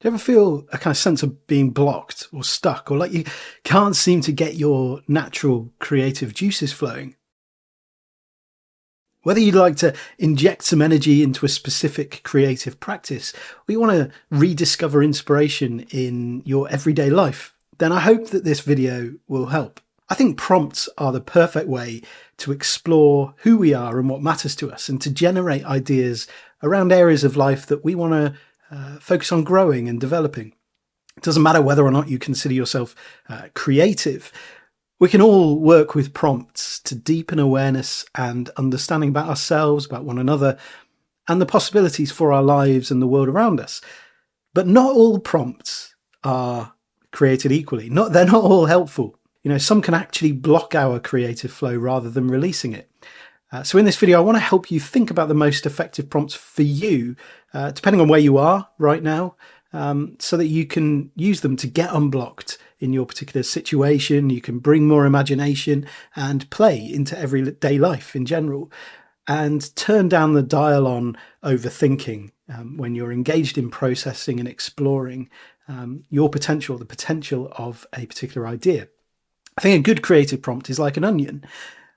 Do you ever feel a kind of sense of being blocked or stuck, or like you can't seem to get your natural creative juices flowing? Whether you'd like to inject some energy into a specific creative practice, or you want to rediscover inspiration in your everyday life, then I hope that this video will help. I think prompts are the perfect way to explore who we are and what matters to us, and to generate ideas around areas of life that we want to focus on growing and developing. It doesn't matter whether or not you consider yourself creative. We can all work with prompts to deepen awareness and understanding about ourselves, about one another, and the possibilities for our lives and the world around us. But not all prompts are created equally. They're not all helpful. Some can actually block our creative flow rather than releasing it. So in this video, I want to help you think about the most effective prompts for you, depending on where you are right now, so that you can use them to get unblocked in your particular situation. You can bring more imagination and play into everyday life in general, and turn down the dial on overthinking when you're engaged in processing and exploring your potential, the potential of a particular idea. I think a good creative prompt is like an onion.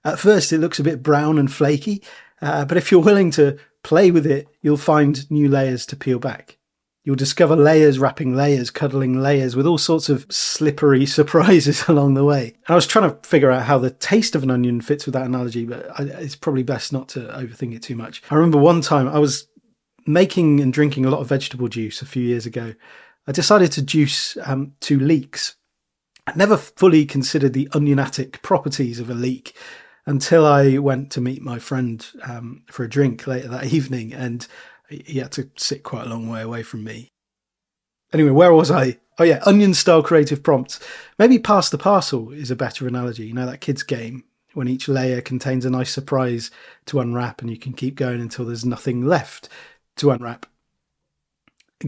At first, it looks a bit brown and flaky, but if you're willing to play with it, you'll find new layers to peel back. You'll discover layers wrapping layers, cuddling layers, with all sorts of slippery surprises along the way. I was trying to figure out how the taste of an onion fits with that analogy, but it's probably best not to overthink it too much. I remember one time I was making and drinking a lot of vegetable juice a few years ago. I decided to juice 2 leeks. I never fully considered the onionatic properties of a leek until I went to meet my friend for a drink later that evening, and he had to sit quite a long way away from me. Anyway, where was I? Oh yeah, onion-style creative prompts. Maybe pass the parcel is a better analogy. That kids' game, when each layer contains a nice surprise to unwrap, and you can keep going until there's nothing left to unwrap.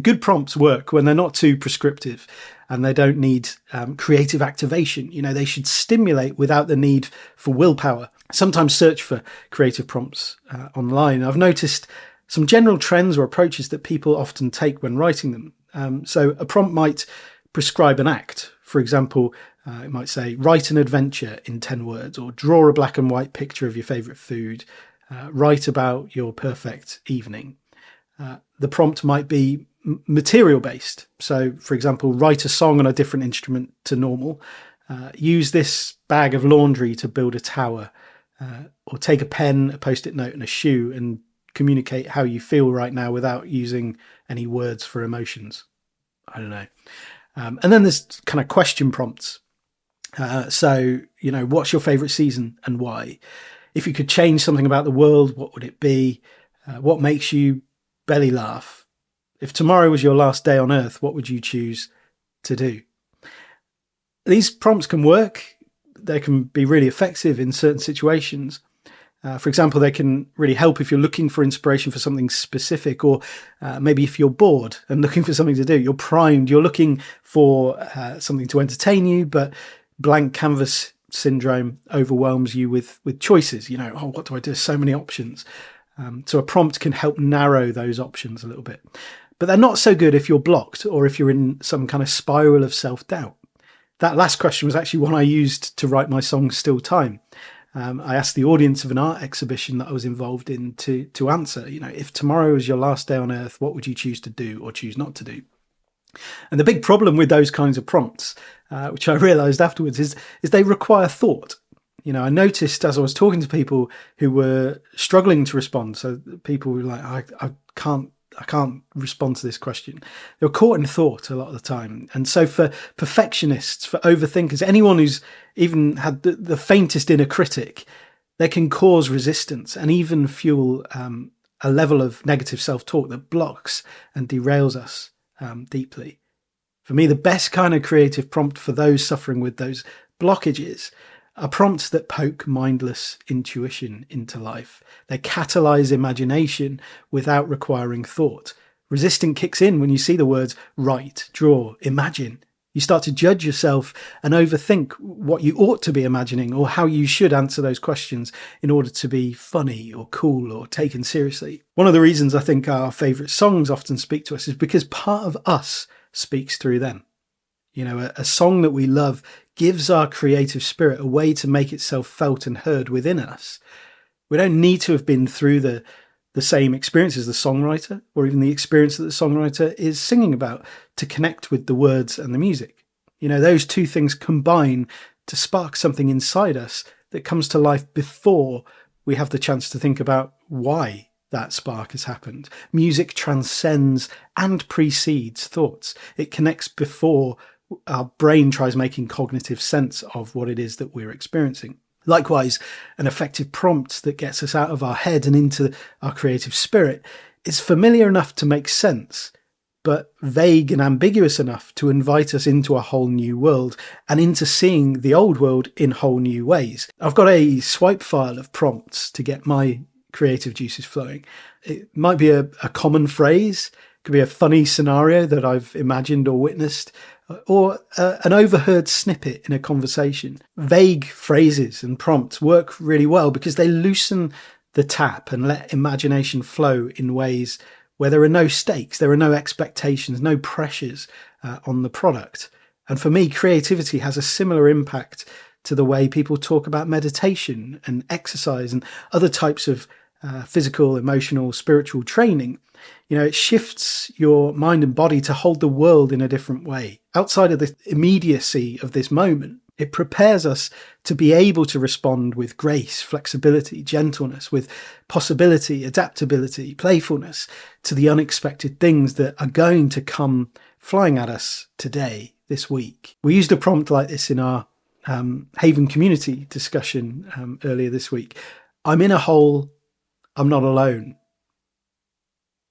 Good prompts work when they're not too prescriptive, and they don't need creative activation. They should stimulate without the need for willpower. Sometimes search for creative prompts online. I've noticed some general trends or approaches that people often take when writing them. So a prompt might prescribe an act. For example, it might say, write an adventure in 10 words, or draw a black and white picture of your favourite food, write about your perfect evening. The prompt might be material based. So, for example, write a song on a different instrument to normal, use this bag of laundry to build a tower, or take a pen, a post-it note and a shoe and communicate how you feel right now without using any words for emotions. I don't know. And then there's kind of question prompts. So, what's your favorite season and why? If you could change something about the world, what would it be? What makes you belly laugh? If tomorrow was your last day on earth, what would you choose to do? These prompts can work. They can be really effective in certain situations. For example, they can really help if you're looking for inspiration for something specific, or maybe if you're bored and looking for something to do. You're primed, you're looking for something to entertain you, but blank canvas syndrome overwhelms you with choices. What do I do? So many options. So a prompt can help narrow those options a little bit. But they're not so good if you're blocked, or if you're in some kind of spiral of self-doubt. That last question was actually one I used to write my song Still Time. I asked the audience of an art exhibition that I was involved in to answer, if tomorrow was your last day on earth, what would you choose to do or choose not to do? And the big problem with those kinds of prompts, which I realized afterwards, is they require thought. I noticed as I was talking to people who were struggling to respond, so people were like, I can't respond to this question. They were caught in thought a lot of the time. And so for perfectionists, for overthinkers, anyone who's even had the faintest inner critic, they can cause resistance and even fuel a level of negative self-talk that blocks and derails us deeply. For me, the best kind of creative prompt for those suffering with those blockages are prompts that poke mindless intuition into life. They catalyze imagination without requiring thought. Resistance kicks in when you see the words write, draw, imagine. You start to judge yourself and overthink what you ought to be imagining, or how you should answer those questions in order to be funny or cool or taken seriously. One of the reasons I think our favourite songs often speak to us is because part of us speaks through them. A song that we love gives our creative spirit a way to make itself felt and heard within us. We don't need to have been through the same experience as the songwriter, or even the experience that the songwriter is singing about, to connect with the words and the music. Those two things combine to spark something inside us that comes to life before we have the chance to think about why that spark has happened. Music transcends and precedes thoughts. It connects before our brain tries making cognitive sense of what it is that we're experiencing. Likewise, an effective prompt that gets us out of our head and into our creative spirit is familiar enough to make sense, but vague and ambiguous enough to invite us into a whole new world and into seeing the old world in whole new ways. I've got a swipe file of prompts to get my creative juices flowing. It might be a common phrase, it could be a funny scenario that I've imagined or witnessed, or an overheard snippet in a conversation. Vague phrases and prompts work really well because they loosen the tap and let imagination flow in ways where there are no stakes, there are no expectations, no pressures on the product. And for me, creativity has a similar impact to the way people talk about meditation and exercise and other types of physical, emotional, spiritual training. It shifts your mind and body to hold the world in a different way. Outside of the immediacy of this moment, it prepares us to be able to respond with grace, flexibility, gentleness, with possibility, adaptability, playfulness to the unexpected things that are going to come flying at us today, this week. We used a prompt like this in our Haven community discussion earlier this week. I'm in a hole, I'm not alone.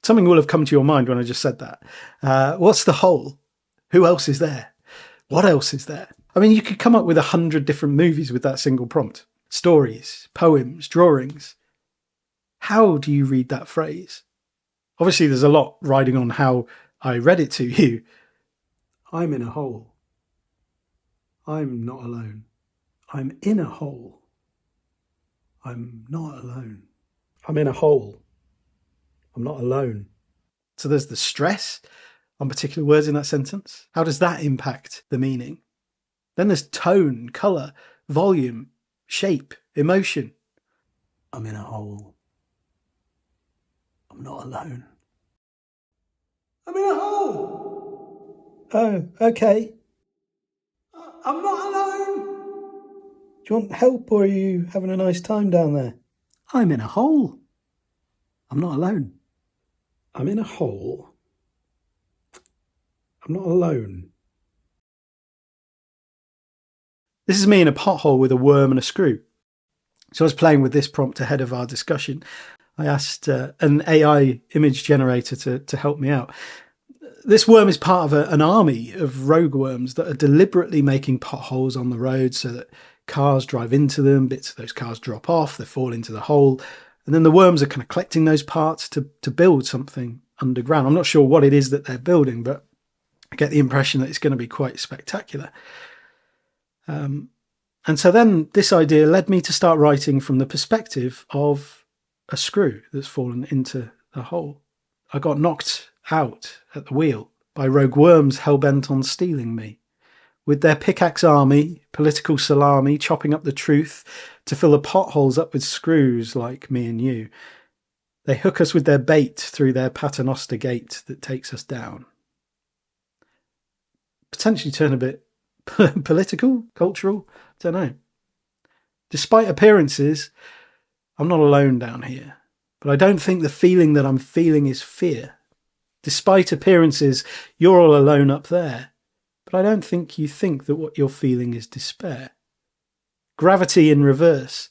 Something will have come to your mind when I just said that. What's the hole? Who else is there? What else is there? I mean, you could come up with 100 different movies with that single prompt. Stories, poems, drawings. How do you read that phrase? Obviously, there's a lot riding on how I read it to you. I'm in a hole. I'm not alone. I'm in a hole. I'm not alone. I'm in a hole. I'm not alone. So there's the stress on particular words in that sentence. How does that impact the meaning? Then there's tone, colour, volume, shape, emotion. I'm in a hole. I'm not alone. I'm in a hole. Oh, okay. I'm not alone. Do you want help, or are you having a nice time down there? I'm in a hole. I'm not alone. I'm in a hole. I'm not alone. This is me in a pothole with a worm and a screw. So I was playing with this prompt ahead of our discussion. I asked an AI image generator to help me out. This worm is part of an army of rogue worms that are deliberately making potholes on the road so that cars drive into them, bits of those cars drop off, they fall into the hole, and then the worms are kind of collecting those parts to build something underground. I'm not sure what it is that they're building, but I get the impression that it's going to be quite spectacular. And so then this idea led me to start writing from the perspective of a screw that's fallen into the hole. I got knocked out at the wheel by rogue worms hell-bent on stealing me. With their pickaxe army, political salami, chopping up the truth to fill the potholes up with screws like me and you. They hook us with their bait through their paternoster gate that takes us down. Potentially turn a bit political, cultural, don't know. Despite appearances, I'm not alone down here, but I don't think the feeling that I'm feeling is fear. Despite appearances, you're all alone up there, but I don't think you think that what you're feeling is despair. Gravity in reverse,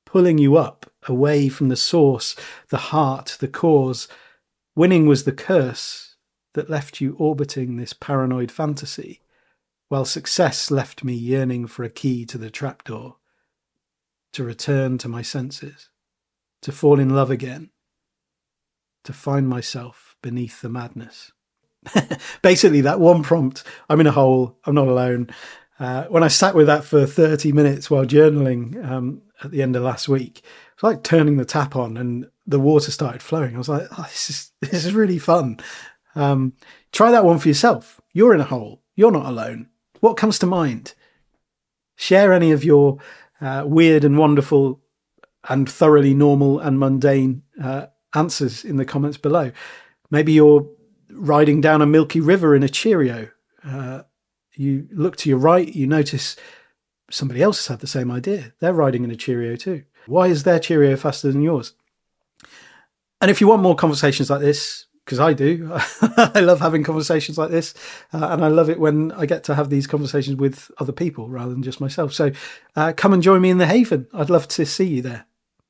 pulling you up, away from the source, the heart, the cause. Winning was the curse that left you orbiting this paranoid fantasy, while success left me yearning for a key to the trapdoor, to return to my senses, to fall in love again, to find myself beneath the madness. Basically, that one prompt, I'm in a hole, I'm not alone. When I sat with that for 30 minutes while journaling at the end of last week, it's like turning the tap on and the water started flowing. I was like, oh, this is really fun. Try that one for yourself. You're in a hole. You're not alone. What comes to mind? Share any of your weird and wonderful and thoroughly normal and mundane answers in the comments below. Maybe you're riding down a milky river in a cheerio. You look to your right, you notice somebody else has had the same idea. They're riding in a cheerio too. Why is their cheerio faster than yours? And if you want more conversations like this, because I do, I love having conversations like this, and I love it when I get to have these conversations with other people rather than just myself. So come and join me in the Haven. I'd love to see you there.